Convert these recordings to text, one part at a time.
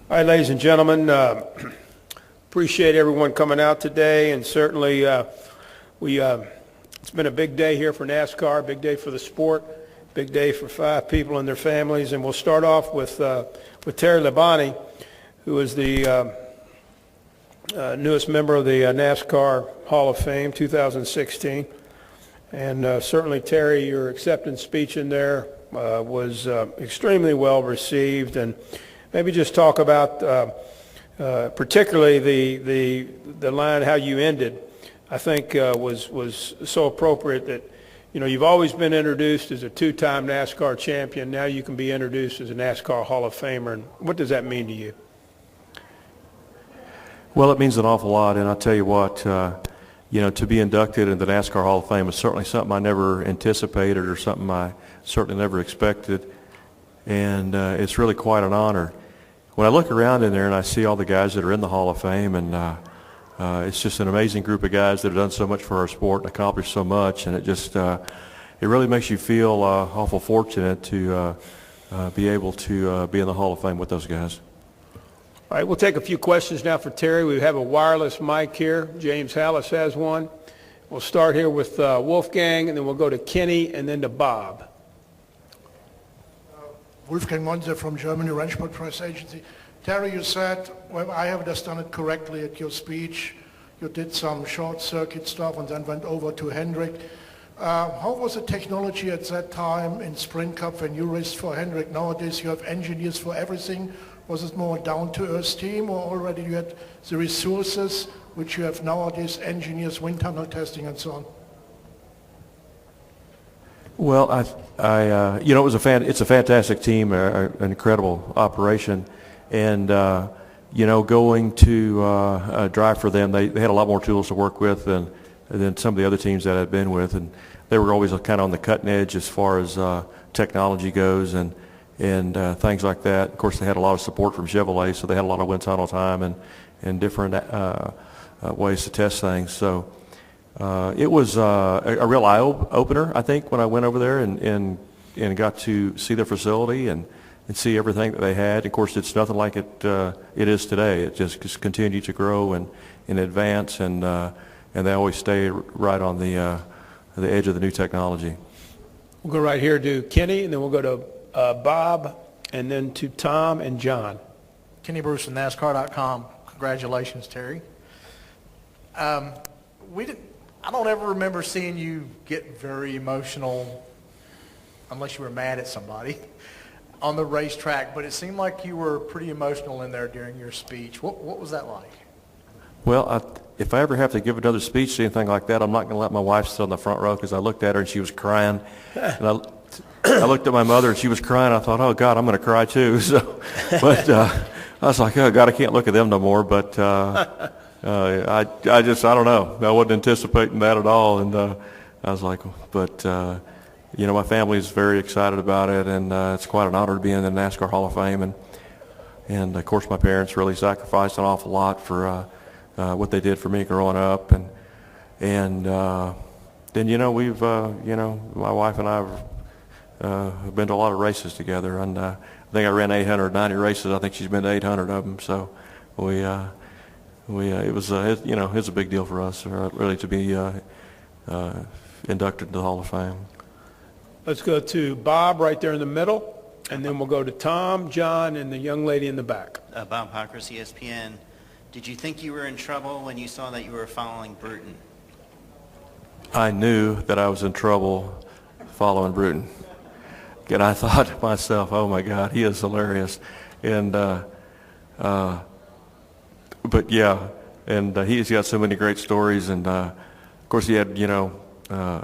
All right, ladies and gentlemen, appreciate everyone coming out today, and certainly it's been a big day here for NASCAR, big day for the sport, big day for 5 people and their families, and we'll start off with Terry Labonte, who is the newest member of the NASCAR Hall of Fame, 2016, and certainly, Terry, your acceptance speech in there was extremely well received, and maybe just talk about particularly the line how you ended. I think was so appropriate that, you know, you've always been introduced as a 2-time NASCAR champion. Now you can be introduced as a NASCAR Hall of Famer. And what does that mean to you? Well, it means an awful lot, and I'll tell you what, you know, to be inducted into the NASCAR Hall of Fame is certainly something I never anticipated or something I certainly never expected, and it's really quite an honor. When I look around in there and I see all the guys that are in the Hall of Fame, and it's just an amazing group of guys that have done so much for our sport and accomplished so much, and it just it really makes you feel awful fortunate to be able to be in the Hall of Fame with those guys. All right, we'll take a few questions now for Terry. We have a wireless mic here. James Hallis has one. We'll start here with Wolfgang, and then we'll go to Kenny, and then to Bob. Wolfgang Monze from Germany, Rennsport Press Agency. Terry, you said, well, I have understood it correctly at your speech, you did some short circuit stuff and then went over to Hendrick. How was the technology at that time in Sprint Cup when you raced for Hendrick? Nowadays you have engineers for everything. Was it more down-to-earth team, or already you had the resources which you have nowadays, engineers, wind tunnel testing and so on? Well, you know, it's a fantastic team, an incredible operation, and you know, going to drive for them, they had a lot more tools to work with than some of the other teams that I've been with, and they were always kind of on the cutting edge as far as technology goes and things like that. Of course, they had a lot of support from Chevrolet, so they had a lot of wind tunnel time and different ways to test things. So. It was a real eye-opener, I think, when I went over there and got to see their facility and see everything that they had. Of course, it's nothing like it is today. It just continued to grow and advance, and they always stay right on the edge of the new technology. We'll go right here to Kenny, and then we'll go to Bob, and then to Tom and John. Kenny Bruce from NASCAR.com. Congratulations, Terry. I don't ever remember seeing you get very emotional, unless you were mad at somebody, on the racetrack, but it seemed like you were pretty emotional in there during your speech. What was that like? Well, if I ever have to give another speech or anything like that, I'm not going to let my wife sit on the front row, because I looked at her and she was crying. And I looked at my mother and she was crying. I thought, oh, God, I'm going to cry too. So, but I was like, oh, God, I can't look at them no more. But I don't know. I wasn't anticipating that at all, and I was like, but you know, my family is very excited about it, and it's quite an honor to be in the NASCAR Hall of Fame, and of course, my parents really sacrificed an awful lot for what they did for me growing up, and then you know, we've you know, my wife and I have been to a lot of races together, and I think I ran 890 races. I think she's been to 800 of them, so it was you know, it's a big deal for us really to be inducted into the Hall of Fame. Let's go to Bob right there in the middle, and then we'll go to Tom, John, and the young lady in the back. Bob Pockers, ESPN. Did you think you were in trouble when you saw that you were following Bruton? I knew that I was in trouble following Bruton. And I thought to myself, oh my God, he is hilarious. And but yeah, and he's got so many great stories, and of course he had, you know,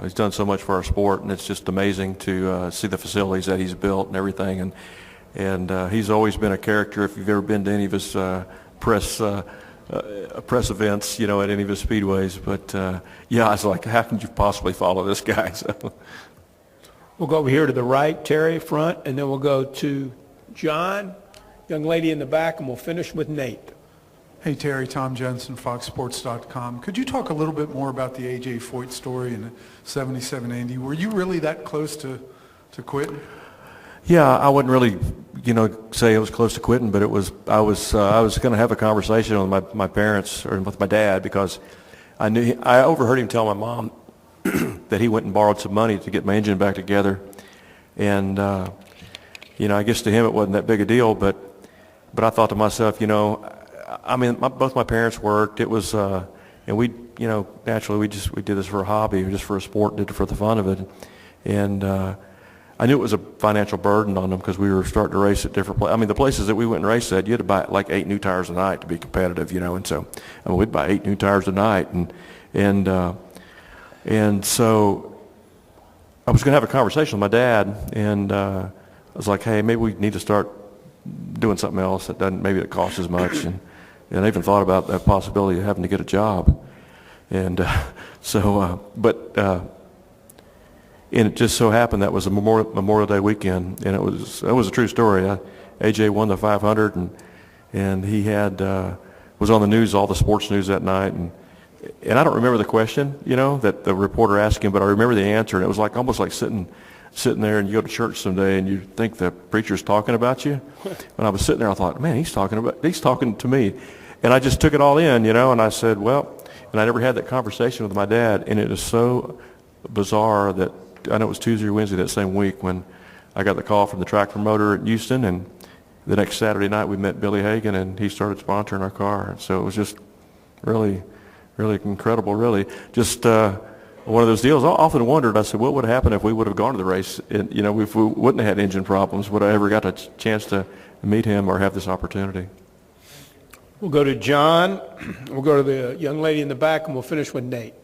he's done so much for our sport, and it's just amazing to see the facilities that he's built and everything, and he's always been a character. If you've ever been to any of his press events, you know, at any of his speedways, but yeah, I was like, how can you possibly follow this guy? So. We'll go over here to the right, Terry, front, and then we'll go to John, young lady in the back, and we'll finish with Nate. Hey, Terry, Tom Jensen, FoxSports.com. Could you talk a little bit more about the A.J. Foyt story in the 77 Indy? Were you really that close to quitting? Yeah, I wasn't really say I was close to quitting, but I was going to have a conversation with my parents or with my dad because I overheard him tell my mom that he went and borrowed some money to get my engine back together, and I guess to him it wasn't that big a deal, but I thought to myself, both my parents worked. It was, and we, naturally we did this for a hobby, just for a sport, did it for the fun of it, and I knew it was a financial burden on them because we were starting to race at different places. The places that we went and raced at, you had to buy like 8 new tires a night to be competitive, and so we'd buy 8 new tires a night, and so I was going to have a conversation with my dad, and I was like, hey, maybe we need to start doing something else maybe it costs as much, and I even thought about that possibility of having to get a job, and and it just so happened that was a Memorial Day weekend, and it was a true story. AJ won the 500, and he was on the news, all the sports news that night, and I don't remember the question, that the reporter asked him, but I remember the answer, and it was almost like sitting there, and you go to church someday, and you think the preacher's talking about you. When I was sitting there, I thought, man, he's talking to me, and I just took it all in, and I said, well, and I never had that conversation with my dad, and it is so bizarre that I know it was Tuesday or Wednesday that same week when I got the call from the track promoter at Houston, and the next Saturday night we met Billy Hagan, and he started sponsoring our car. So it was just really, really incredible, really. Just one of those deals. I often wondered, I said, what would have happened if we would have gone to the race, and, if we wouldn't have had engine problems? Would I ever got a chance to meet him or have this opportunity? We'll go to John. We'll go to the young lady in the back, and we'll finish with Nate.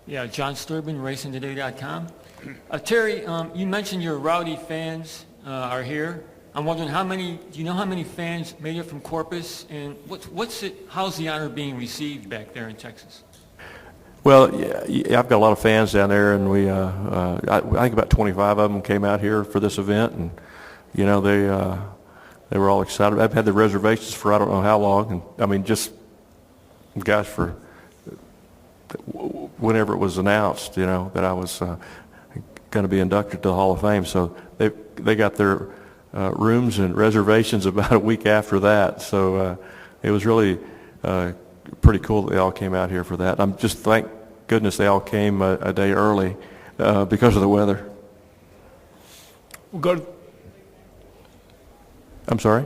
Yeah, John Sturban, RacingToday.com. Terry, you mentioned your rowdy fans are here. I'm wondering do you know how many fans made it from Corpus, and how's the honor being received back there in Texas? Well, yeah, I've got a lot of fans down there, and I think about 25 of them came out here for this event, and they were all excited. I've had the reservations for I don't know how long, and just gosh, for whenever it was announced, that I was going to be inducted to the Hall of Fame. So they got their rooms and reservations about a week after that. So it was really pretty cool that they all came out here for that. I'm just thank goodness they all came a day early because of the weather. We'll go to... I'm sorry?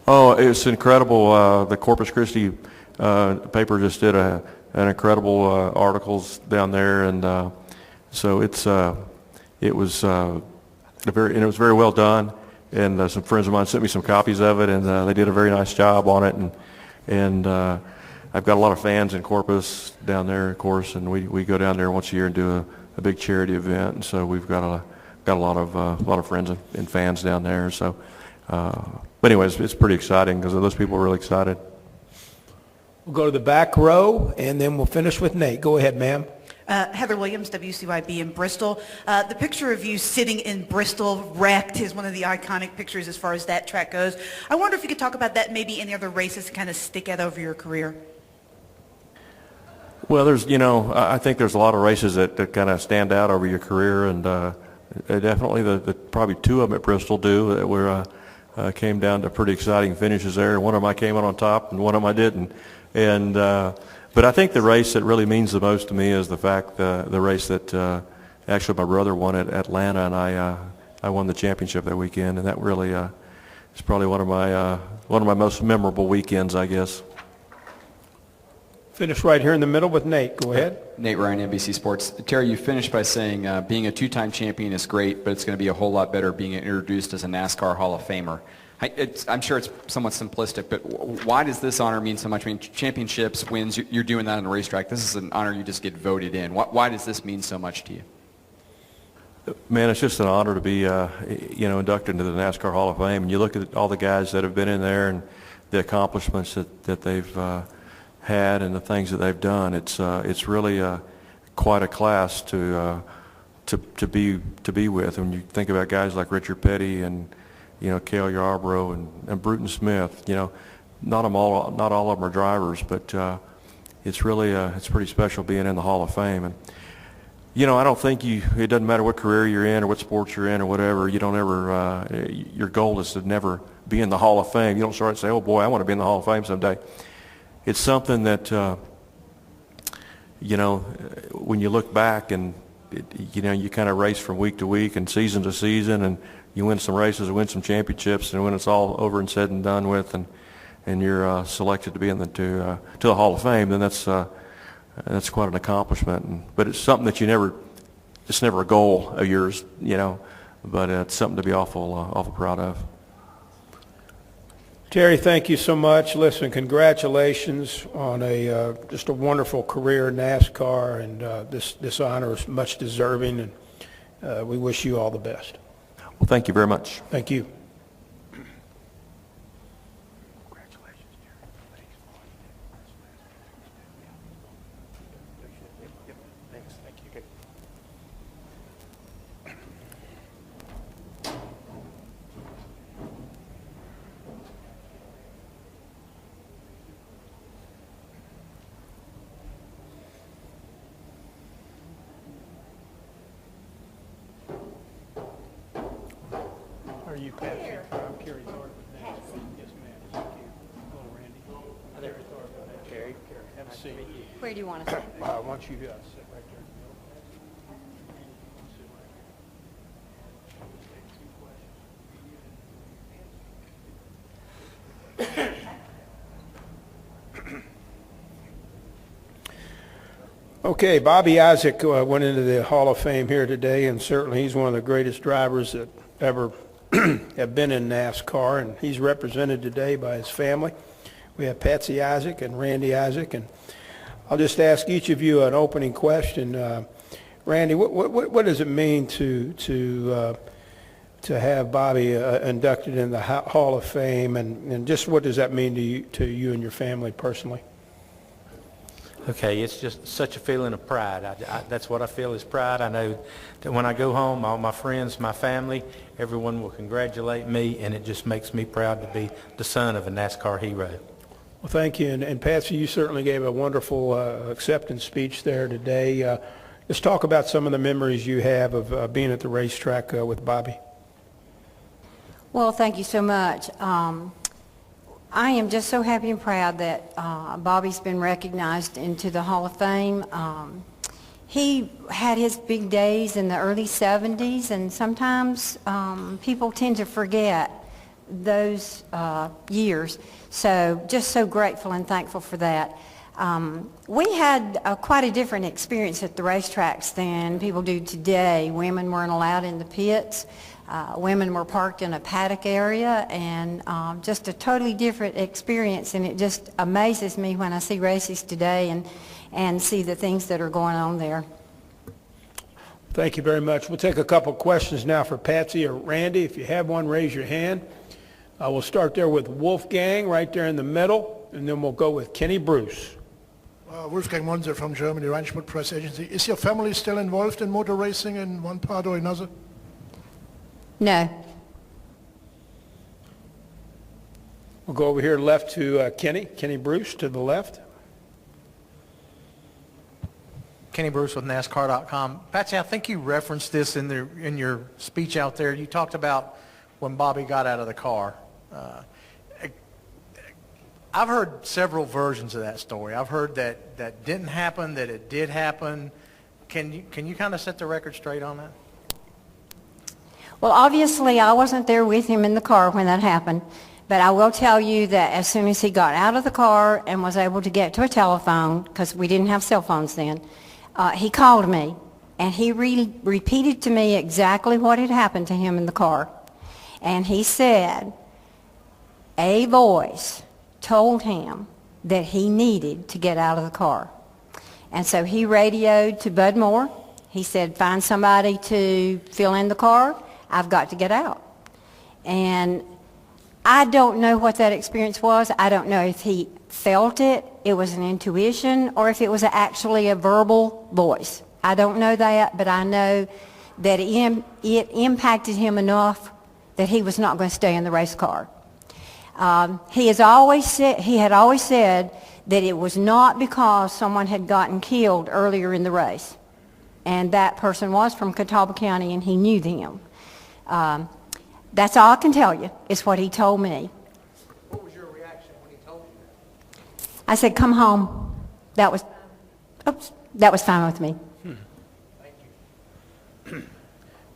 Oh, it's incredible. The Corpus Christi paper just did an incredible articles down there, and so it was very well done. And some friends of mine sent me some copies of it, and they did a very nice job on it. And I've got a lot of fans in Corpus down there, of course, and we go down there once a year and do a big charity event. And so we've got a lot of friends and fans down there. So, but anyways, it's pretty exciting because those people are really excited. We'll go to the back row, and then we'll finish with Nate. Go ahead, ma'am. Heather Williams, WCYB in Bristol. The picture of you sitting in Bristol wrecked is one of the iconic pictures as far as that track goes. I wonder if you could talk about that, maybe any other races kind of stick out over your career. Well, I think there's a lot of races that kind of stand out over your career, and definitely probably 2 of them at Bristol do that were came down to pretty exciting finishes there. One of them I came on top, and one of them I didn't. And but I think the race that really means the most to me is the fact the race that actually my brother won at Atlanta, and I won the championship that weekend, and that really is probably one of my most memorable weekends, I guess. Finish right here in the middle with Nate. Go ahead. Nate Ryan, NBC Sports. Terry, you finished by saying being a 2-time champion is great, but it's going to be a whole lot better being introduced as a NASCAR Hall of Famer. I'm sure it's somewhat simplistic, but why does this honor mean so much? I mean, championships, wins, you're doing that on the racetrack. This is an honor you just get voted in. Why does this mean so much to you? Man, it's just an honor to be, inducted into the NASCAR Hall of Fame. And you look at all the guys that have been in there and the accomplishments that they've had and the things that they've done. It's really quite a class to be with. When you think about guys like Richard Petty and Cale Yarborough and Bruton Smith, not all of them are drivers, but it's really it's pretty special being in the Hall of Fame. And I don't think it doesn't matter what career you're in or what sports you're in or whatever, you don't ever, your goal is to never be in the Hall of Fame. You don't start to say, oh boy, I want to be in the Hall of Fame someday. It's something that, when you look back and, you kind of race from week to week and season to season, and you win some races and win some championships, and when it's all over and said and done with, and you're selected to be in to the Hall of Fame, then that's quite an accomplishment. But it's something that it's never a goal of yours, but it's something to be awful proud of. Terry, thank you so much. Listen, congratulations on just a wonderful career in NASCAR, and this honor is much deserving, and we wish you all the best. Well, thank you very much. Thank you. Are you Patsy? I'm Kerry Thorpe. Patsy. Yes, ma'am. Thank you. Hello, Randy. Terry Thorpe. Terry. Have a seat. Where do you want to sit? I want you to sit right there in the middle. Okay, Bobby Isaac went into the Hall of Fame here today, and certainly he's one of the greatest drivers that ever have been in NASCAR, and he's represented today by his family. We have Patsy Isaac and Randy Isaac, and I'll just ask each of you an opening question. Randy, what does it mean to have Bobby inducted in the Hall of Fame, and just what does that mean to you and your family personally? Okay, it's just such a feeling of pride. That's what I feel is pride. I know that when I go home, all my friends, my family, everyone will congratulate me, and it just makes me proud to be the son of a NASCAR hero. Well, thank you. And Patsy, you certainly gave a wonderful acceptance speech there today. Let's talk about some of the memories you have of being at the racetrack with Bobby. Well, thank you so much. I am just so happy and proud that Bobby's been recognized into the Hall of Fame. He had his big days in the early 70s, and sometimes people tend to forget those years. So just so grateful and thankful for that. We had quite a different experience at the racetracks than people do today. Women weren't allowed in the pits. Women were parked in a paddock area, and just a totally different experience, and it just amazes me when I see races today and see the things that are going on there. Thank you very much. We'll take a couple questions now for Patsy or Randy. If you have one, raise your hand. We'll start there with Wolfgang right there in the middle, and then we'll go with Kenny Bruce. Wolfgang Monzer from Germany, Rennsport Press Agency. Is your family still involved in motor racing in one part or another? No. We'll go over here left to Kenny Bruce to the left. Kenny Bruce with NASCAR.com. Patsy, I think you referenced this in your speech out there. You talked about when Bobby got out of the car. I've heard several versions of that story. I've heard that didn't happen, that it did happen. Can you kind of set the record straight on that? Well, obviously, I wasn't there with him in the car when that happened, but I will tell you that as soon as he got out of the car and was able to get to a telephone, because we didn't have cell phones then, he called me, and he repeated to me exactly what had happened to him in the car. And he said a voice told him that he needed to get out of the car. And so he radioed to Bud Moore. He said, find somebody to fill in the car. I've got to get out. And I don't know what that experience was. I don't know if he felt it, it was an intuition, or if it was actually a verbal voice. I don't know that, but I know that it impacted him enough that he was not going to stay in the race car. He had always said that it was not because someone had gotten killed earlier in the race. and that person was from Catawba County, and he knew them. That's all I can tell you, is what he told me. What was your reaction when he told you that? I said, come home. That was fine with me.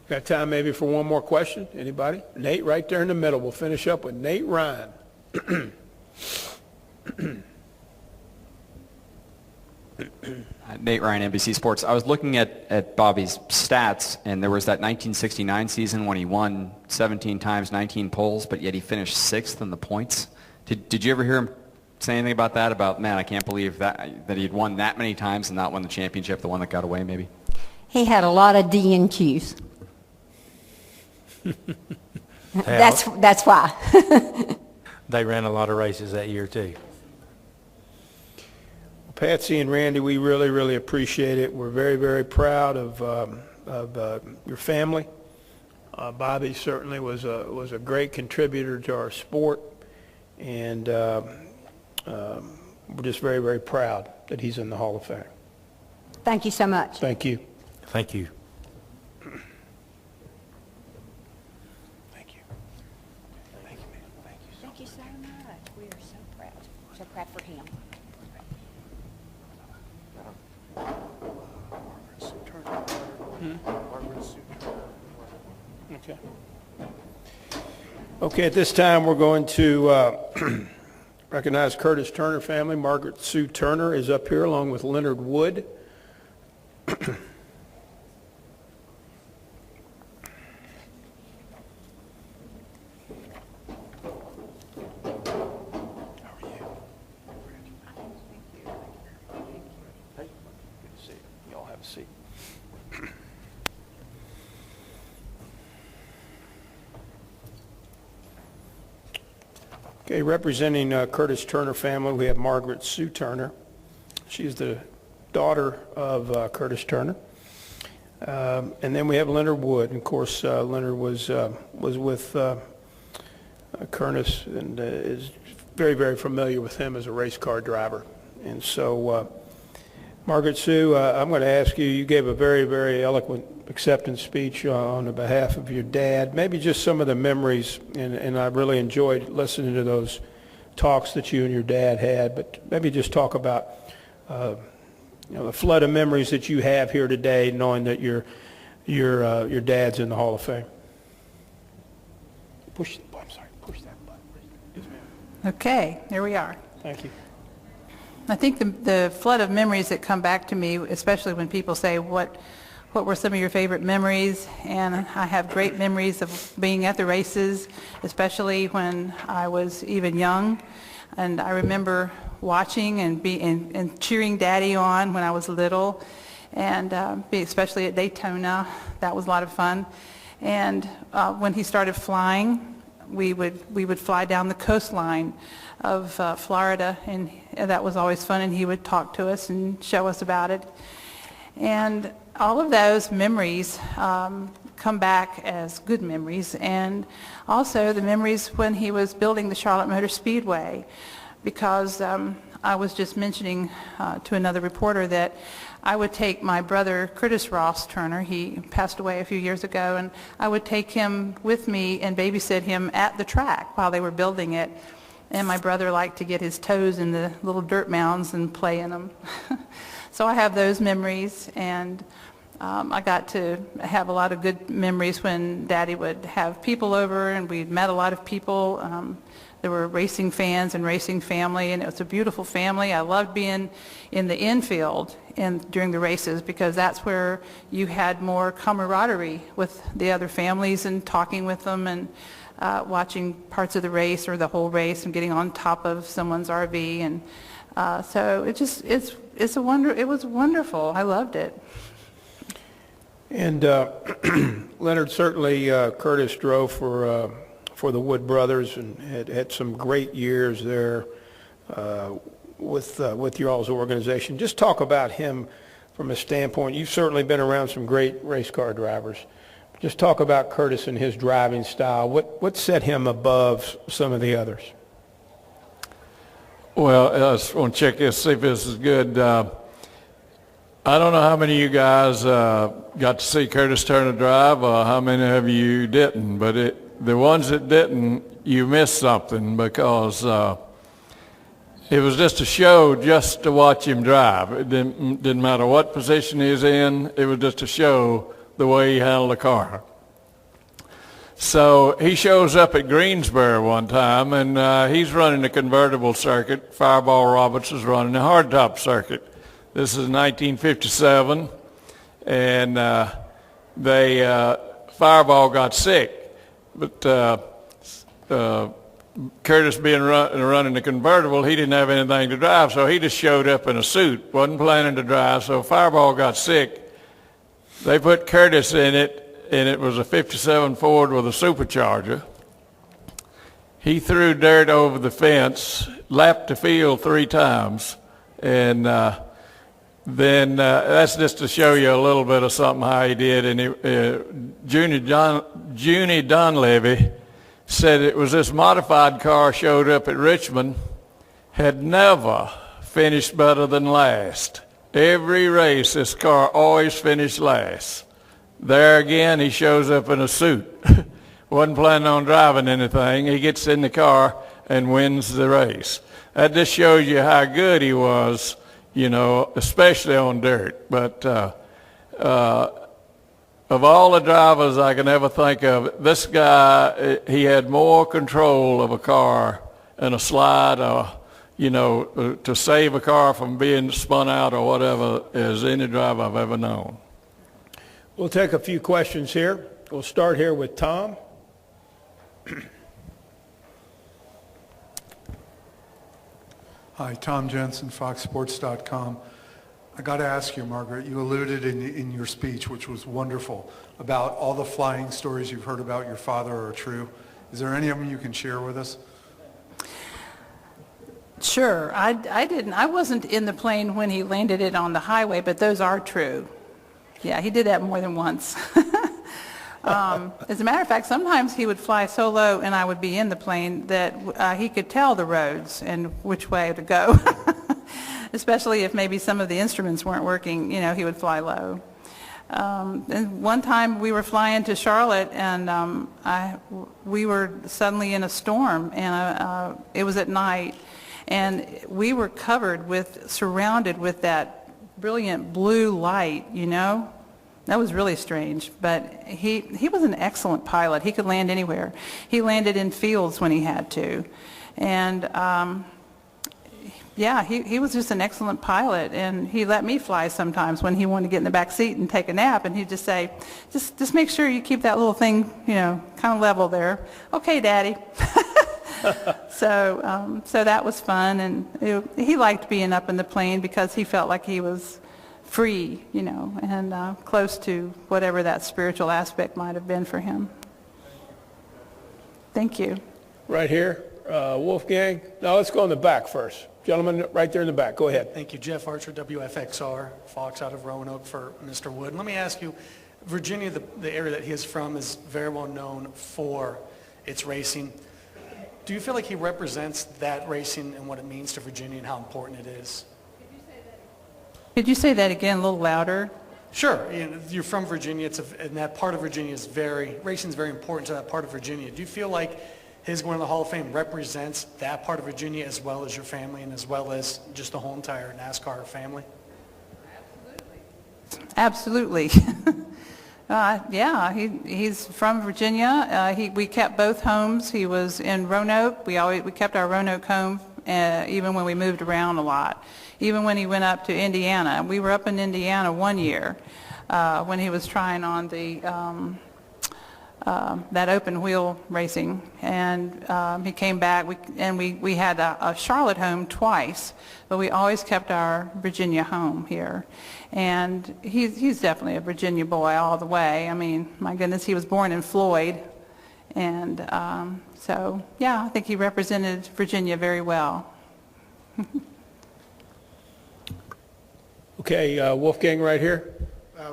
Got time maybe for one more question? Anybody? Nate, right there in the middle. We'll finish up with Nate Ryan. Nate Ryan, NBC Sports. I was looking at Bobby's stats, and there was that 1969 season when he won 17 times, 19 poles, but yet he finished 6th in the points. Did you ever hear him say anything about that? About, man, I can't believe that he'd won that many times and not won the championship, the one that got away maybe? He had a lot of DNQs. That's why. They ran a lot of races that year, too. Patsy and Randy, we really, really appreciate it. We're very, very proud of your family. Bobby certainly was a great contributor to our sport, and we're just very, very proud that he's in the Hall of Fame. Thank you so much. Thank you. Thank you. Thank you. Thank you, man. Thank you. Thank you so much. We are so proud. So proud for him. Okay. Okay, at this time, we're going to recognize Curtis Turner family. Margaret Sue Turner is up here along with Leonard Wood. Okay, representing Curtis Turner family, we have Margaret Sue Turner. She's the daughter of Curtis Turner. And then we have Leonard Wood. And of course, Leonard was with Curtis and is very, very familiar with him as a race car driver. And so, Margaret Sue, I'm going to ask you, you gave a very, very eloquent acceptance speech on the behalf of your dad. Maybe just some of the memories, and I really enjoyed listening to those talks that you and your dad had, but maybe just talk about the flood of memories that you have here today, knowing that your dad's in the Hall of Fame. Push that button. Yes, ma'am. Okay, there we are. Thank you. I think the flood of memories that come back to me, especially when people say, what were some of your favorite memories? And I have great memories of being at the races, especially when I was even young. And I remember watching and cheering Daddy on when I was little, and especially at Daytona. That was a lot of fun. And when he started flying, we would fly down the coastline of Florida, and that was always fun, and he would talk to us and show us about it. And all of those memories come back as good memories, and also the memories when he was building the Charlotte Motor Speedway, because I was just mentioning to another reporter that I would take my brother, Curtis Ross Turner, he passed away a few years ago, and I would take him with me and babysit him at the track while they were building it. And my brother liked to get his toes in the little dirt mounds and play in them. So I have those memories, and I got to have a lot of good memories when Daddy would have people over, and we'd met a lot of people. There were racing fans and racing family, and it was a beautiful family. I loved being in the infield during the races, because that's where you had more camaraderie with the other families and talking with them and watching parts of the race or the whole race and getting on top of someone's RV. And so it was wonderful. I loved it. And Leonard, certainly Curtis drove for the Wood brothers and had some great years there with your all's organization. Just talk about him from a standpoint. You've certainly been around some great race car drivers. Just talk about Curtis and his driving style. What set him above some of the others? Well, I just want to check this, see if this is good. I don't know how many of you guys got to see Curtis Turner drive, or how many of you didn't, but the ones that didn't, you missed something, because it was just a show just to watch him drive. It didn't matter what position he was in. It was just a show the way he handled the car. So he shows up at Greensboro one time, and he's running the convertible circuit. Fireball Roberts is running the hardtop circuit. This is 1957, and Fireball got sick. But Curtis being running the convertible, he didn't have anything to drive, so he just showed up in a suit, wasn't planning to drive. So Fireball got sick. They put Curtis in it, and it was a 57 Ford with a supercharger. He threw dirt over the fence, lapped the field 3 times, and then that's just to show you a little bit of something how he did. And Junie Donlevy said it was this modified car showed up at Richmond, had never finished better than last. Every race, this car always finished last. There again, he shows up in a suit. Wasn't planning on driving anything. He gets in the car and wins the race. That just shows you how good he was, you know, especially on dirt. But of all the drivers I can ever think of, this guy, he had more control of a car and a slide, or, you know, to save a car from being spun out or whatever, as any driver I've ever known. We'll take a few questions here. We'll start here with Tom. Hi, Tom Jensen, FoxSports.com. I got to ask you, Margaret, you alluded in your speech, which was wonderful, about all the flying stories you've heard about your father are true. Is there any of them you can share with us? Sure. I wasn't in the plane when he landed it on the highway, but those are true. Yeah, he did that more than once. As a matter of fact, sometimes he would fly so low and I would be in the plane that he could tell the roads and which way to go. Especially if maybe some of the instruments weren't working, you know, he would fly low. And one time we were flying to Charlotte, and we were suddenly in a storm, and it was at night, and we were surrounded with that brilliant blue light, you know. That was really strange, but he was an excellent pilot. He could land anywhere. He landed in fields when he had to, and yeah, he was just an excellent pilot, and he let me fly sometimes when he wanted to get in the back seat and take a nap, and he'd just say, just make sure you keep that little thing, you know, kind of level there. Okay, Daddy. So that was fun, and he liked being up in the plane because he felt like he was free, you know, and close to whatever that spiritual aspect might have been for him. Thank you. Right here, Wolfgang. Now let's go in the back first. Gentleman right there in the back, go ahead. Thank you. Jeff Archer, WFXR, Fox out of Roanoke for Mr. Wood. Let me ask you, Virginia, the area that he is from, is very well known for its racing. Do you feel like he represents that racing and what it means to Virginia and how important it is? Could you say that again a little louder? Sure. You're from Virginia, and that part of Virginia is racing is very important to that part of Virginia. Do you feel like his going to the Hall of Fame represents that part of Virginia as well as your family and as well as just the whole entire NASCAR family? Absolutely. Yeah, he's from Virginia. We kept both homes. He was in Roanoke. We kept our Roanoke home even when we moved around a lot. Even when he went up to Indiana. We were up in Indiana one year when he was trying on the that open wheel racing, and he came back. We had a Charlotte home twice, but we always kept our Virginia home here. And he's definitely a Virginia boy all the way. I mean, my goodness, he was born in Floyd, and so yeah, I think he represented Virginia very well. Okay, Wolfgang right here.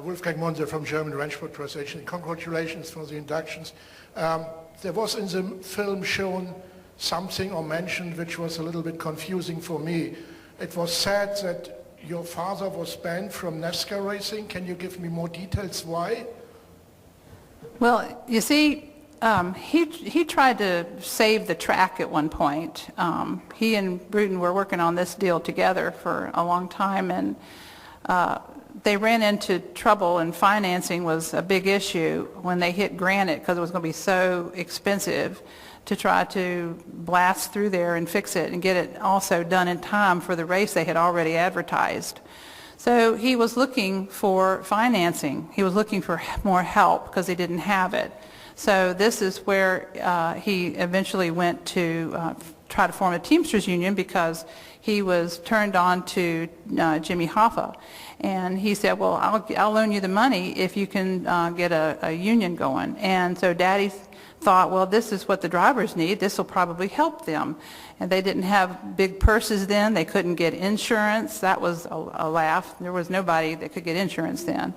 Wolfgang Monser from German Rennsport Press Agency. Congratulations for the inductions. There was in the film shown something or mentioned which was a little bit confusing for me. It was said that your father was banned from NASCAR racing. Can you give me more details why? Well, you see, he tried to save the track at one point. He and Bruton were working on this deal together for a long time, and they ran into trouble, and financing was a big issue when they hit granite because it was going to be so expensive to try to blast through there and fix it and get it also done in time for the race they had already advertised. So he was looking for financing. He was looking for more help because he didn't have it. So this is where he eventually went to try to form a Teamsters union because he was turned on to Jimmy Hoffa. And he said, well, I'll loan you the money if you can get a union going. And so Daddy thought, well, this is what the drivers need. This will probably help them. And they didn't have big purses then. They couldn't get insurance. That was a laugh. There was nobody that could get insurance then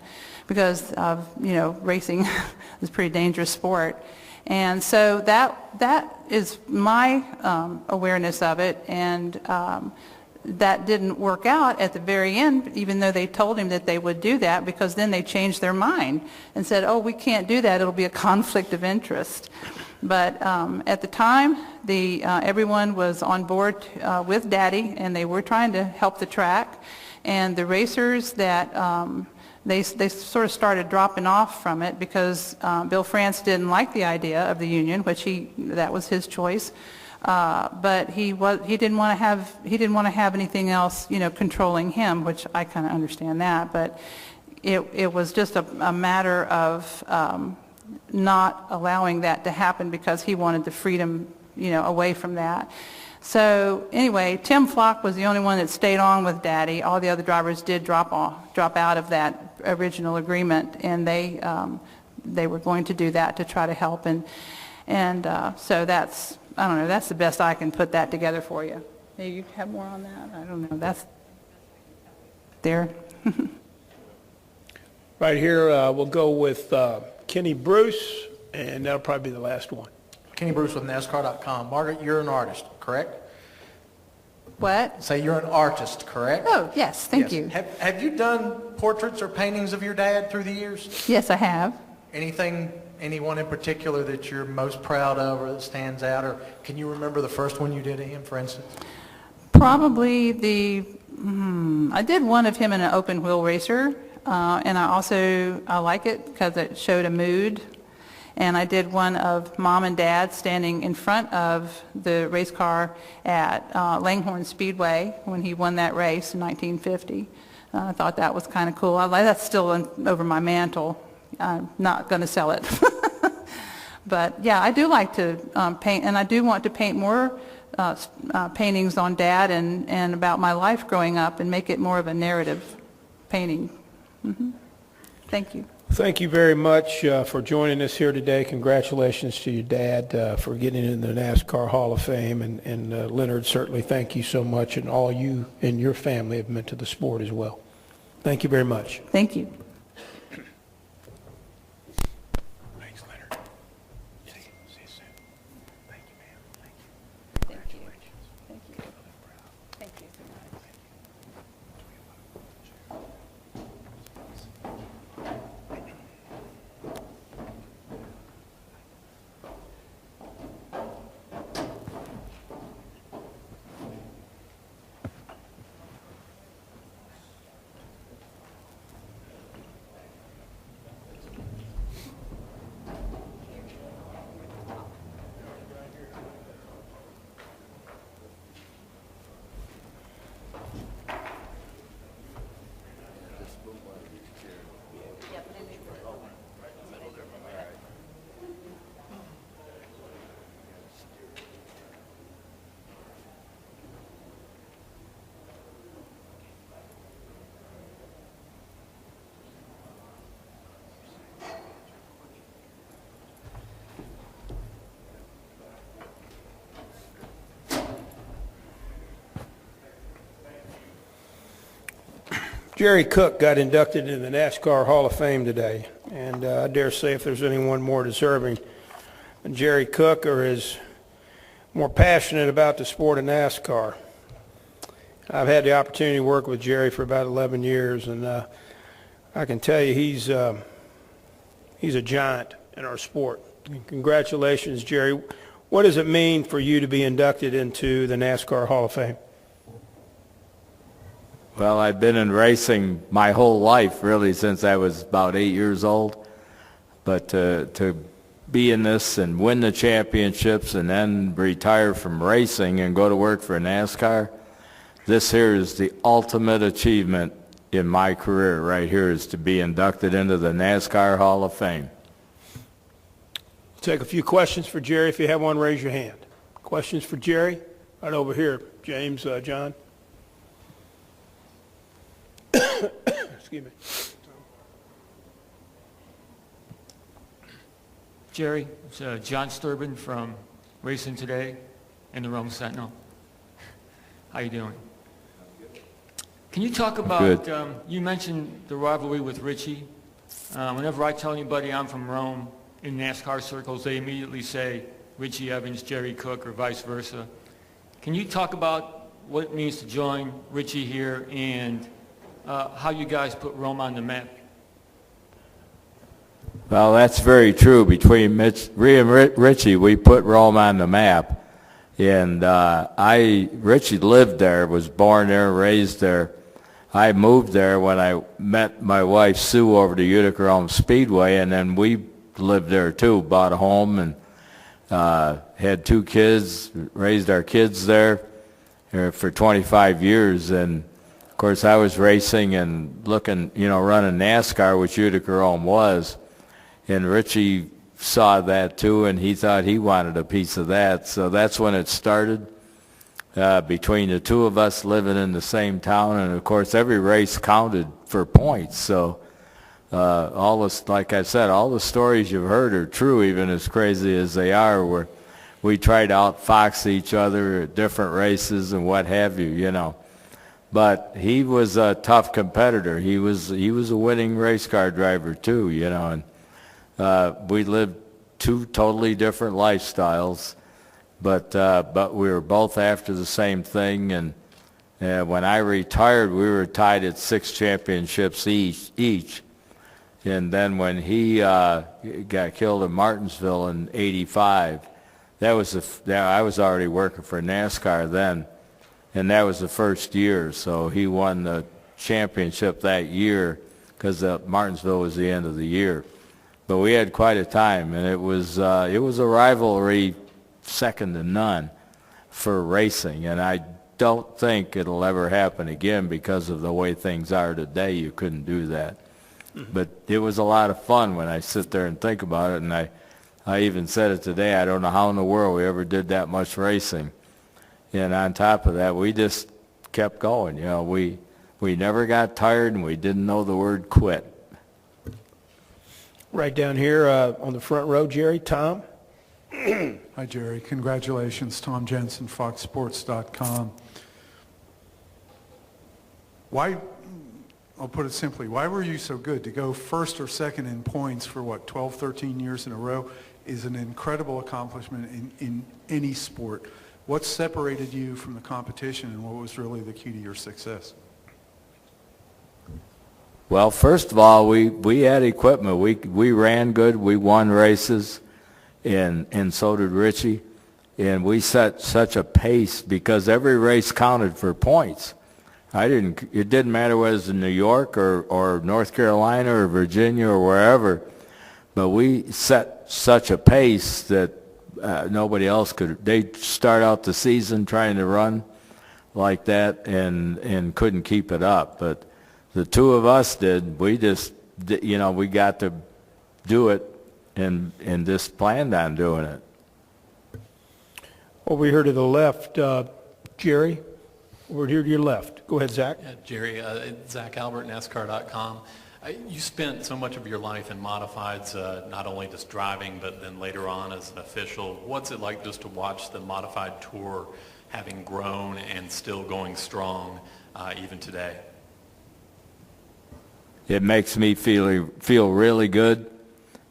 because of, racing is a pretty dangerous sport. And so that is my awareness of it. And that didn't work out at the very end, even though they told him that they would do that, because then they changed their mind and said, oh, we can't do that. It'll be a conflict of interest. But at the time, everyone was on board with Daddy, and they were trying to help the track. And the racers that they sort of started dropping off from it because Bill France didn't like the idea of the union, which that was his choice. But he didn't want to have anything else, controlling him, which I kind of understand that. But it was just a matter of not allowing that to happen because he wanted the freedom, away from that. So anyway, Tim Flock was the only one that stayed on with Daddy. All the other drivers did drop out of that original agreement, and they were going to do that to try to help. And so that's, I don't know, that's the best I can put that together for you. Maybe you have more on that? I don't know. That's there. Right here, we'll go with Kenny Bruce, and that'll probably be the last one. Kenny Bruce with NASCAR.com. Margaret, you're an artist, correct? What? Say you're an artist, correct? Oh, yes, thank you. Have you done portraits or paintings of your dad through the years? Yes, I have. Anyone in particular that you're most proud of or that stands out? Or can you remember the first one you did of him, for instance? Probably I did one of him in an open wheel racer, and I like it because it showed a mood. And I did one of Mom and Dad standing in front of the race car at Langhorne Speedway when he won that race in 1950. I thought that was kind of cool. That's still over my mantle. I'm not going to sell it. But yeah, I do like to paint, and I do want to paint more paintings on Dad and about my life growing up and make it more of a narrative painting. Mm-hmm. Thank you. Thank you very much for joining us here today. Congratulations to your dad for getting in the NASCAR Hall of Fame. And Leonard, certainly thank you so much, and all you and your family have meant to the sport as well. Thank you very much. Thank you. Thanks, Leonard. See you soon. Thank you, ma'am. Thank you. Congratulations. Thank you. Thank you. Jerry Cook got inducted into the NASCAR Hall of Fame today, and I dare say if there's anyone more deserving than Jerry Cook or is more passionate about the sport of NASCAR. I've had the opportunity to work with Jerry for about 11 years, and I can tell you he's a giant in our sport. Congratulations, Jerry. What does it mean for you to be inducted into the NASCAR Hall of Fame? Well, I've been in racing my whole life, really, since I was about 8 years old. But to be in this and win the championships and then retire from racing and go to work for NASCAR, this here is the ultimate achievement in my career right here, is to be inducted into the NASCAR Hall of Fame. Take a few questions for Jerry. If you have one, raise your hand. Questions for Jerry? Right over here, James, John. Excuse me. Jerry, it's John Sturban from Racing Today and the Rome Sentinel. How you doing? Can you talk about, you mentioned the rivalry with Richie. Whenever I tell anybody I'm from Rome in NASCAR circles, they immediately say Richie Evans, Jerry Cook, or vice versa. Can you talk about what it means to join Richie here and how you guys put Rome on the map? Well, that's very true. Between Richie, we put Rome on the map. And Richie lived there, was born there, raised there. I moved there when I met my wife Sue over to Utica Rome Speedway, and then we lived there too, bought a home and had 2 kids, raised our kids there for 25 years. And of course I was racing and looking, running NASCAR, which Utica Rome was. And Richie saw that too, and he thought he wanted a piece of that. So that's when it started, between the two of us living in the same town. And of course every race counted for points. So all this, like I said, all the stories you've heard are true, even as crazy as they are, where we tried to outfox each other at different races and what have you, But he was a tough competitor. He was a winning race car driver too, and we lived 2 totally different lifestyles, but we were both after the same thing. And when I retired, we were tied at 6 championships each. And then when he got killed in Martinsville in '85, I was already working for NASCAR then, and that was the first year. So he won the championship that year because Martinsville was the end of the year. But we had quite a time, and it was a rivalry second to none for racing. And I don't think it'll ever happen again because of the way things are today. You couldn't do that. But it was a lot of fun when I sit there and think about it. And I even said it today. I don't know how in the world we ever did that much racing. And on top of that, we just kept going. We never got tired, and we didn't know the word quit. Right down here on the front row, Jerry, Tom. Hi, Jerry. Congratulations, Tom Jensen, FoxSports.com. I'll put it simply, why were you so good? To go first or second in points for, 12, 13 years in a row is an incredible accomplishment in any sport. What separated you from the competition, and what was really the key to your success? Well, first of all, we had equipment. We ran good. We won races, and so did Richie. And we set such a pace because every race counted for points. It didn't matter whether it was in New York or North Carolina or Virginia or wherever, but we set such a pace that nobody else could. They'd start out the season trying to run like that and couldn't keep it up. But the two of us did. We just, we got to do it and just planned on doing it. Over here to the left, Jerry. Over here to your left. Go ahead, Zach. Yeah, Jerry, Zach Albert, NASCAR.com. You spent so much of your life in modifieds, not only just driving, but then later on as an official. What's it like just to watch the modified tour having grown and still going strong even today? It makes me feel really good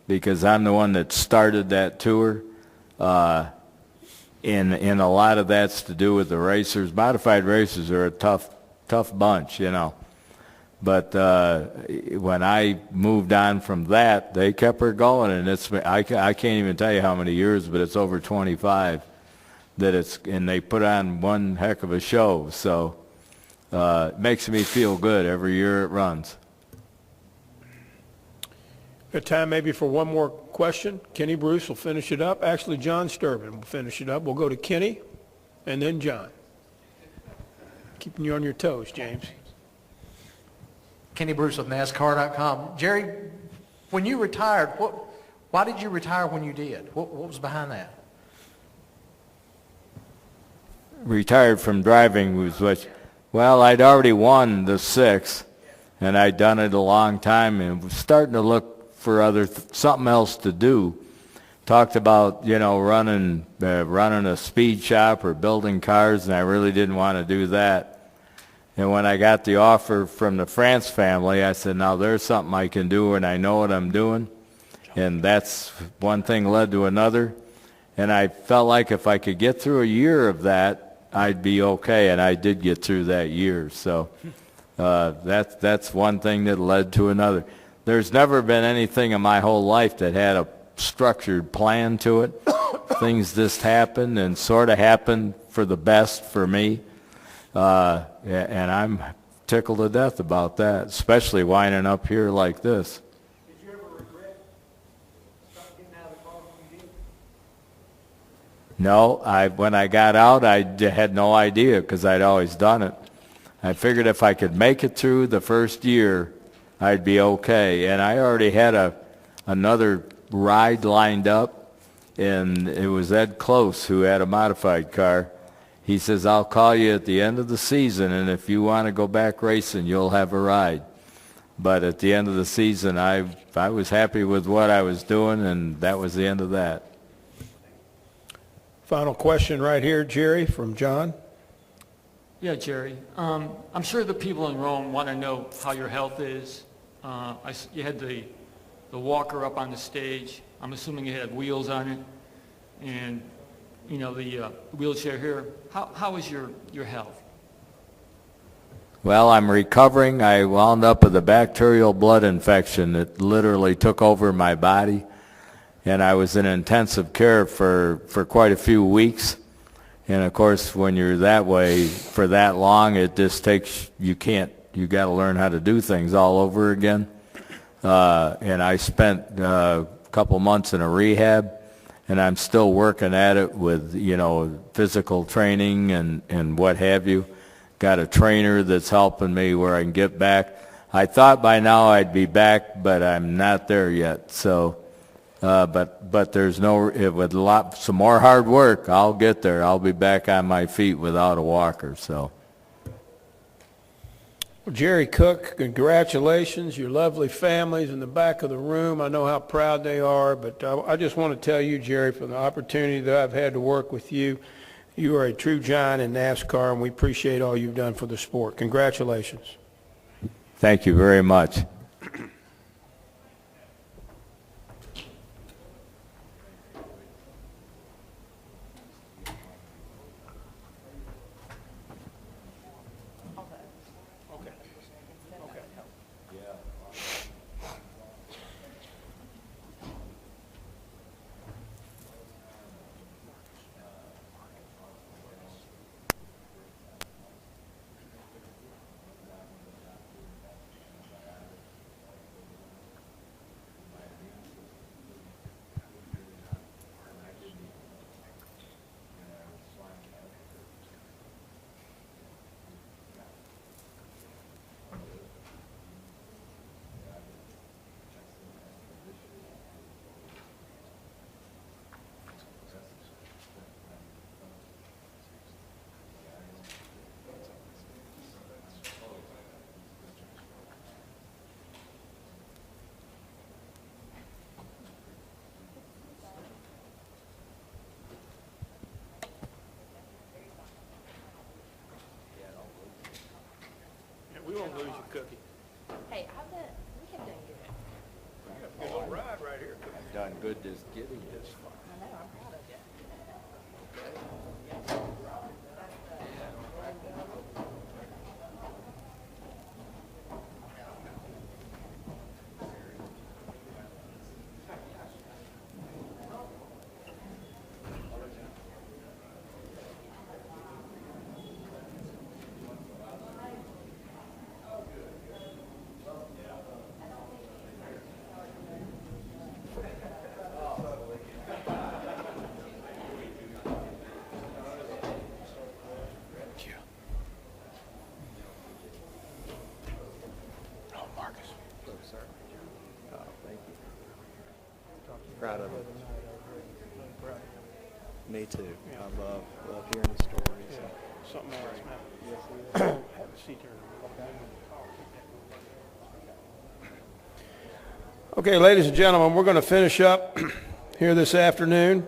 because I'm the one that started that tour. and a lot of that's to do with the racers. Modified racers are a tough bunch, you know. But when I moved on from that, they kept her going, and I can't even tell you how many years, but it's over 25 and they put on one heck of a show. So it makes me feel good every year it runs. Got time maybe for one more question. Kenny Bruce will finish it up. Actually, John Sturban will finish it up. We'll go to Kenny and then John. Keeping you on your toes, James. Kenny Bruce with NASCAR.com. Jerry, when you retired, why did you retire when you did? What was behind that? Retired from driving well, I'd already won the 6, and I'd done it a long time, and was starting to look for something else to do. Talked about, you know, running a speed shop or building cars, and I really didn't want to do that. And when I got the offer from the France family, I said, now there's something I can do, and I know what I'm doing. And that's one thing led to another. And I felt like if I could get through a year of that, I'd be okay. And I did get through that year. So that's one thing that led to another. There's never been anything in my whole life that had a structured plan to it. Things just happened and sort of happened for the best for me. And I'm tickled to death about that, especially winding up here like this. Did you ever regret getting out of the car when you did? No, when I got out, I had no idea because I'd always done it. I figured if I could make it through the first year, I'd be okay. And I already had another ride lined up, and it was Ed Close who had a modified car. He says, I'll call you at the end of the season, and if you want to go back racing, you'll have a ride. But at the end of the season, I was happy with what I was doing, and that was the end of that. Final question right here, Jerry, from John. Yeah, Jerry. I'm sure the people in Rome want to know how your health is. You had the walker up on the stage. I'm assuming you had wheels on it. And you know, the wheelchair here. How is your health? Well, I'm recovering. I wound up with a bacterial blood infection that literally took over my body, and I was in intensive care for quite a few weeks. And of course, when you're that way for that long, it just takes, you got to learn how to do things all over again. And I spent a couple months in a rehab. And I'm still working at it with, you know, physical training and what have you. Got a trainer that's helping me where I can get back. I thought by now I'd be back, but I'm not there yet. So, but there's some more hard work, I'll get there. I'll be back on my feet without a walker. So. Well, Jerry Cook, congratulations. Your lovely family's in the back of the room. I know how proud they are, but I just want to tell you, Jerry, for the opportunity that I've had to work with you, you are a true giant in NASCAR, and we appreciate all you've done for the sport. Congratulations. Thank you very much. We won't lose you, Cookie. Hey, we have done good. You have a good little ride right here, Cookie. I've done good just getting this far. I know, I'm proud of you. Proud of him. Me too. I love hearing the stories. Something else, man. Have a seat here. Okay, ladies and gentlemen, we're going to finish up here this afternoon.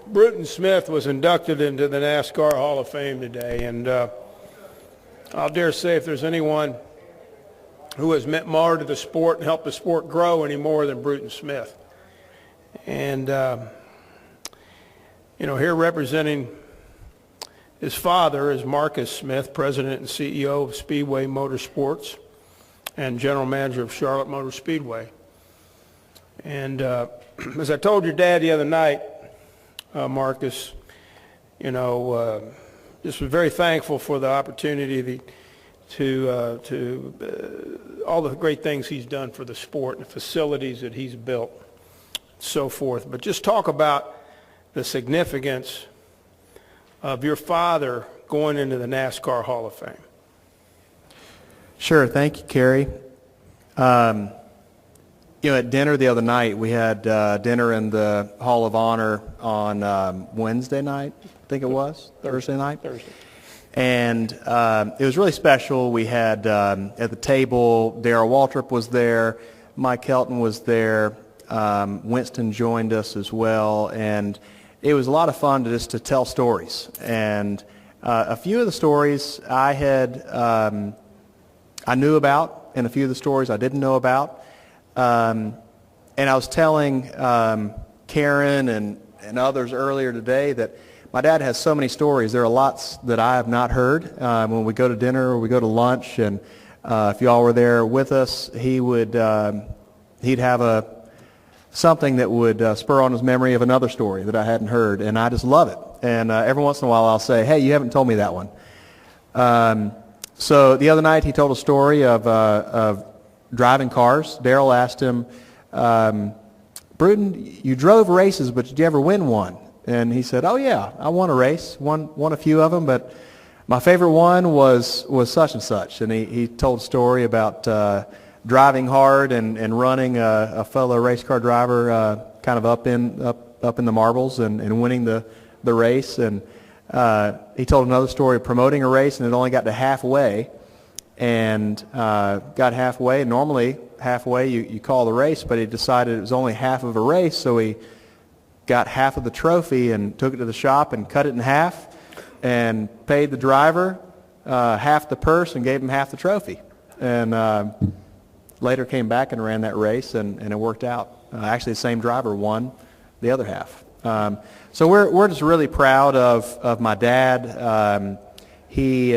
Bruton Smith was inducted into the NASCAR Hall of Fame today, and I'll dare say if there's anyone who has meant more to the sport and helped the sport grow any more than Bruton Smith. And, here representing his father is Marcus Smith, President and CEO of Speedway Motorsports and General Manager of Charlotte Motor Speedway. And as I told your dad the other night, Marcus, just was very thankful for the opportunity to all the great things he's done for the sport and the facilities that he's built, so forth. But just talk about the significance of your father going into the NASCAR Hall of Fame. Sure. Thank you, Kerry. At dinner the other night, we had dinner in the Hall of Honor on Wednesday night, I think it was, Thursday night. Thursday. And it was really special. We had at the table, Darrell Waltrip was there, Mike Helton was there, Winston joined us as well, and it was a lot of fun to tell stories. And a few of the stories I knew about, and a few of the stories I didn't know about. And I was telling Karen and others earlier today that my dad has so many stories. There are lots that I have not heard. When we go to dinner or we go to lunch, and if you all were there with us, he'd have something that would spur on his memory of another story that I hadn't heard, and I just love it. And every once in a while I'll say, hey, you haven't told me that one. So the other night he told a story of driving cars. Darrell asked him, Bruton, you drove races, but did you ever win one? And he said, oh yeah, I won a race, won a few of them, but my favorite one was such and such. And he told a story about driving hard and running a fellow race car driver kind of up in the marbles and winning the race. And he told another story of promoting a race, and it only got to halfway. And got halfway. Normally, halfway you call the race, but he decided it was only half of a race, so he got half of the trophy and took it to the shop and cut it in half and paid the driver half the purse and gave him half the trophy. And later came back and ran that race, and it worked out. Actually, the same driver won the other half. So we're just really proud of my dad. He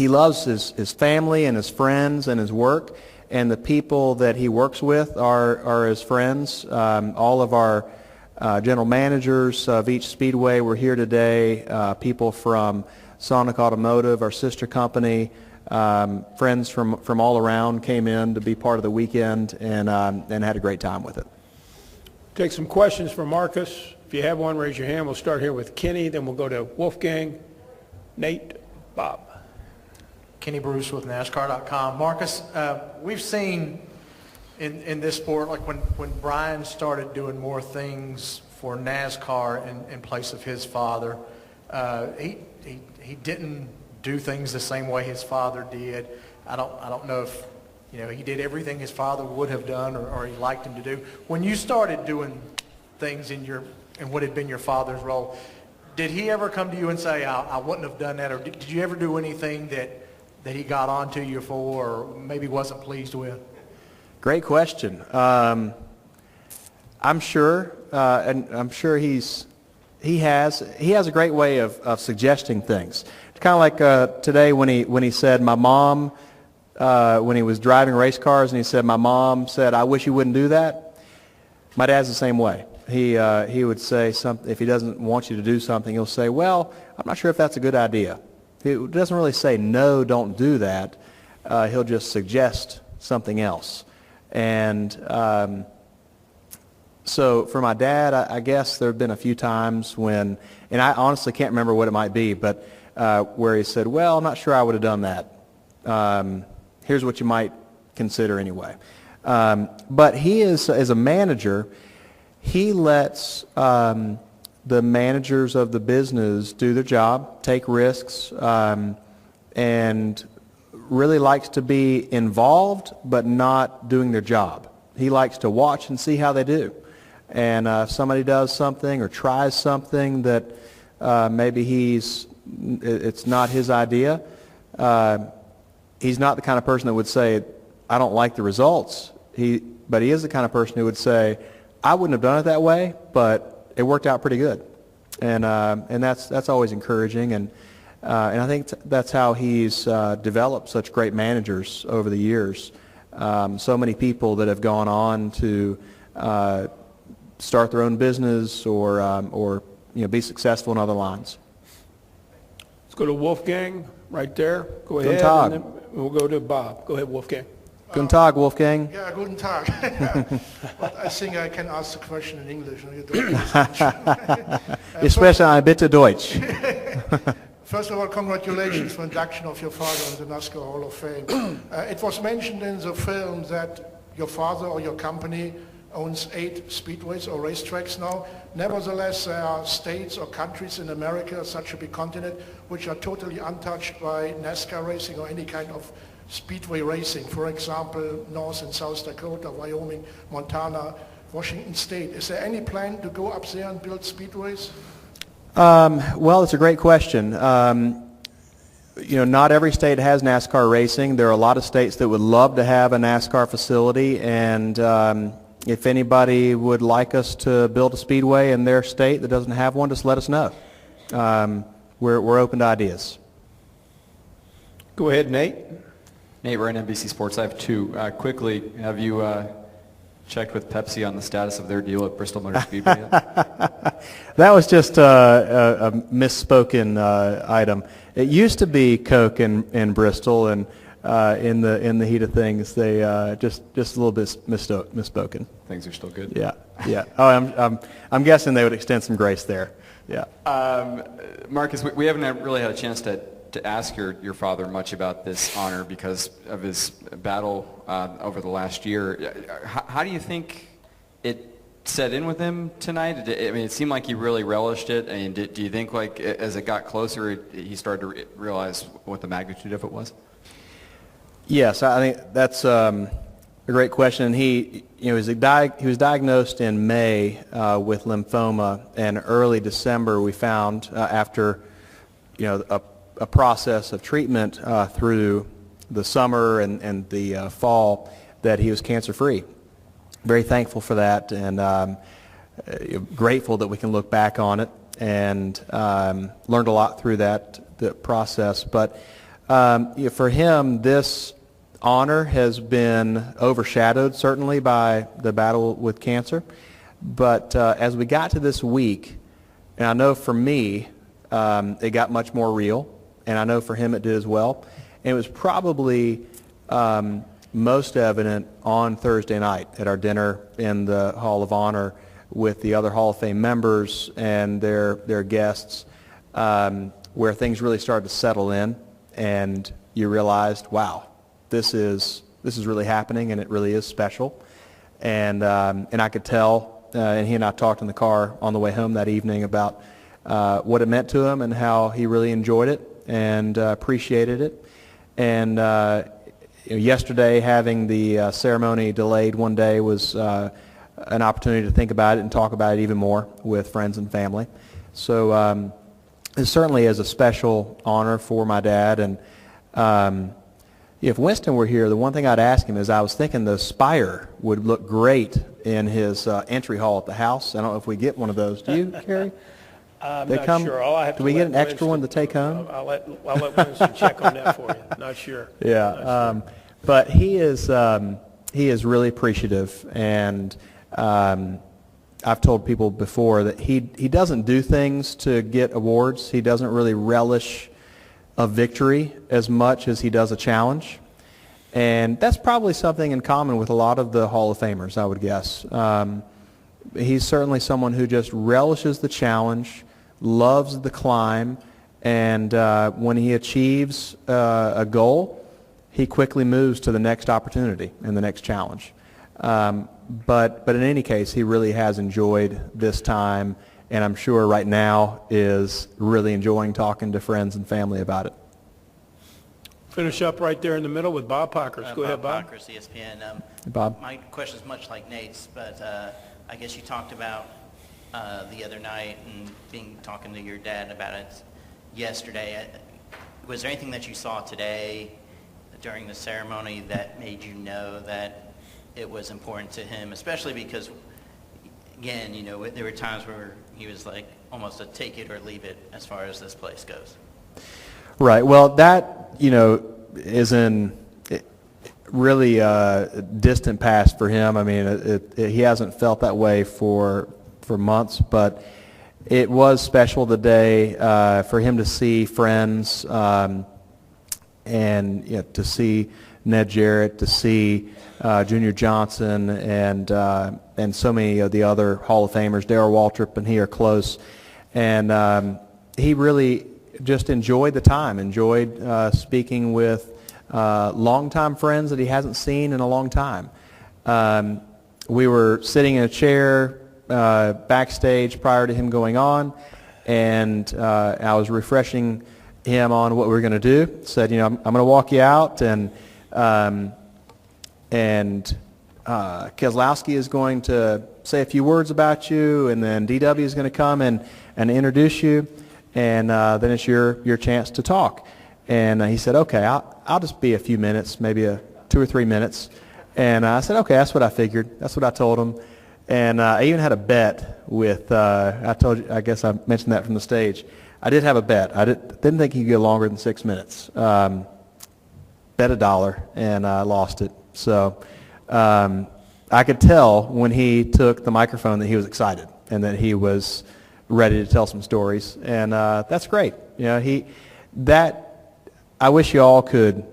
loves his family and his friends and his work, and the people that he works with are his friends. All of our general managers of each speedway were here today. People from Sonic Automotive, our sister company, friends from all around came in to be part of the weekend and had a great time with it. Take some questions for Marcus. If you have one, raise your hand. We'll start here with Kenny, then we'll go to Wolfgang, Nate, Bob. Kenny Bruce with NASCAR.com. Marcus, we've seen in this sport, like when Brian started doing more things for NASCAR in place of his father, he didn't do things the same way his father did. I don't know if he did everything his father would have done or he liked him to do. When you started doing things in what had been your father's role, did he ever come to you and say, I wouldn't have done that, or did you ever do anything that he got onto you for or maybe wasn't pleased with? Great question. I'm sure, and I'm sure he has a great way of suggesting things. It's kind of like today when he said, my mom, when he was driving race cars, and he said, my mom said, I wish you wouldn't do that. My dad's the same way. He would say something, if he doesn't want you to do something, he'll say, well, I'm not sure if that's a good idea. He doesn't really say, no, don't do that. He'll just suggest something else. And so for my dad, I guess there have been a few times when, and I honestly can't remember what it might be, but where he said, well, I'm not sure I would have done that. Here's what you might consider anyway. But he is, as a manager, he lets the managers of the business do their job, take risks, and really likes to be involved but not doing their job. He likes to watch and see how they do. And if somebody does something or tries something that maybe it's not his idea, he's not the kind of person that would say, I don't like the results. But he is the kind of person who would say, I wouldn't have done it that way, but it worked out pretty good. And that's always encouraging. And I think that's how he's developed such great managers over the years. So many people that have gone on to start their own business or be successful in other lines. Let's go to Wolfgang right there. Go ahead. Guten Tag. And then we'll go to Bob. Go ahead, Wolfgang. Guten Tag, Wolfgang. Yeah, guten Tag. But I think I can ask the question in English. Ich spreche ein bitte Deutsch. First of all, congratulations for induction of your father in the NASCAR Hall of Fame. It was mentioned in the film that your father or your company owns 8 speedways or racetracks now. Nevertheless, there are states or countries in America, such a big continent, which are totally untouched by NASCAR racing or any kind of speedway racing. For example, North and South Dakota, Wyoming, Montana, Washington State. Is there any plan to go up there and build speedways? Well, it's a great question. Not every state has NASCAR racing. There are a lot of states that would love to have a NASCAR facility, and if anybody would like us to build a speedway in their state that doesn't have one, just let us know. We're open to ideas. Go ahead, Nate. Nate, Wright, NBC Sports. I have 2. Quickly, have you checked with Pepsi on the status of their deal at Bristol Motor Speedway yet? That was just a misspoken item. It used to be Coke in Bristol, and in the heat of things, they just a little bit misspoken. Things are still good. Yeah. Oh, I'm guessing they would extend some grace there. Yeah. Marcus, we haven't really had a chance to ask your father much about this honor because of his battle over the last year. How do you think it set in with him tonight? I mean, it seemed like he really relished it. And do you think, like, as it got closer, he started to realize what the magnitude of it was? Yes, I think that's a great question. He was diagnosed in May with lymphoma, and early December we found after a process of treatment through the summer and the fall that he was cancer-free. Very thankful for that, and grateful that we can look back on it, and learned a lot through that process. But for him, this honor has been overshadowed certainly by the battle with cancer. But as we got to this week, and I know for me, it got much more real, and I know for him it did as well. And it was probably most evident on Thursday night at our dinner in the Hall of Honor with the other Hall of Fame members and their guests, where things really started to settle in, and you realized, wow, this is really happening, and it really is special. And I could tell, and he and I talked in the car on the way home that evening about what it meant to him and how he really enjoyed it and appreciated it. And yesterday, having the ceremony delayed one day was an opportunity to think about it and talk about it even more with friends and family. So it certainly is a special honor for my dad. And if Winston were here, the one thing I'd ask him is, I was thinking the spire would look great in his entry hall at the house. I don't know if we get one of those. Do you, Kerry? I'm not sure. Do we get an extra one to take home? I'll let Winston check on that for you. Not sure. Yeah, Not sure. But he is really appreciative, and I've told people before that he doesn't do things to get awards. He doesn't really relish a victory as much as he does a challenge, and that's probably something in common with a lot of the Hall of Famers, I would guess. He's certainly someone who just relishes the challenge, loves the climb, and when he achieves a goal, he quickly moves to the next opportunity and the next challenge. But in any case, he really has enjoyed this time, and I'm sure right now is really enjoying talking to friends and family about it. Finish up right there in the middle with Bob Pockers. Go ahead, Bob. Pockers, ESPN. Bob? My question is much like Nate's, but I guess you talked about the other night and talking to your dad about it yesterday. Was there anything that you saw today during the ceremony that made you know that it was important to him, especially because, again, you know, there were times where he was like almost a take it or leave it as far as this place goes? Right. Well, that, you know, is in really distant past for him. I mean, he hasn't felt that way for months, but it was special today for him to see friends and you know, to see Ned Jarrett, to see Junior Johnson, and so many of the other Hall of Famers. Darrell Waltrip and he are close, and he really just enjoyed the time, enjoyed speaking with longtime friends that he hasn't seen in a long time. We were sitting in a chair backstage prior to him going on, and I was refreshing him on what we were going to do. Said, you know, I'm going to walk you out, and Keselowski is going to say a few words about you, and then DW is going to come and introduce you, and then it's your chance to talk. And he said, okay, I'll just be a few minutes, maybe 2 or 3 minutes. And I said, okay, that's what I figured. That's what I told him. And I even had a bet with, I guess I mentioned that from the stage. I did have a bet. I didn't think he could go longer than 6 minutes. Bet $1, and I lost it. So I could tell when he took the microphone that he was excited and that he was ready to tell some stories. And that's great. You know, I wish you all could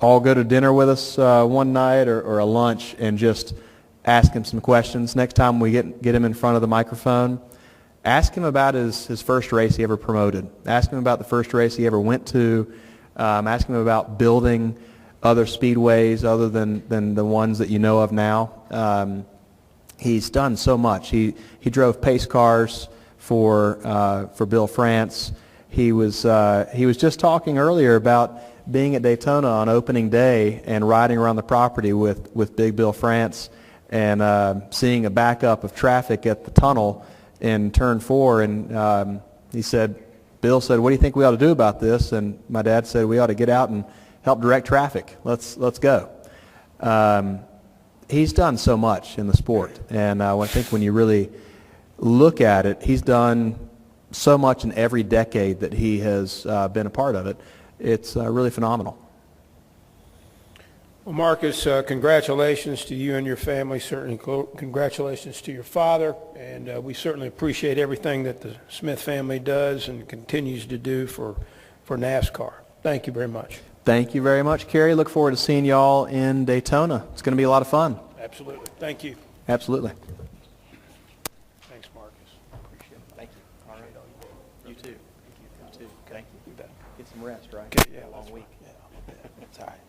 all go to dinner with us one night or a lunch and just ask him some questions. Next time we get him in front of the microphone, ask him about his first race he ever promoted. Ask him about the first race he ever went to. Ask him about building other speedways other than the ones that you know of now. He's done so much. He drove pace cars for Bill France. He was just talking earlier about being at Daytona on opening day and riding around the property with Big Bill France and seeing a backup of traffic at the tunnel in turn 4. And Bill said, what do you think we ought to do about this? And my dad said, we ought to get out and help direct traffic. Let's go. He's done so much in the sport. And I think when you really look at it, he's done so much in every decade that he has been a part of it. It's really phenomenal. Well, Marcus, congratulations to you and your family. Certainly congratulations to your father. And we certainly appreciate everything that the Smith family does and continues to do for NASCAR. Thank you very much. Thank you very much, Kerry. Look forward to seeing you all in Daytona. It's going to be a lot of fun. Absolutely. Thank you. Absolutely. Thanks, Marcus. Appreciate it. Thank you. All right. You too. You too. Thank you. You bet. Get some rest, right? Yeah, long week. Yeah. It's all right.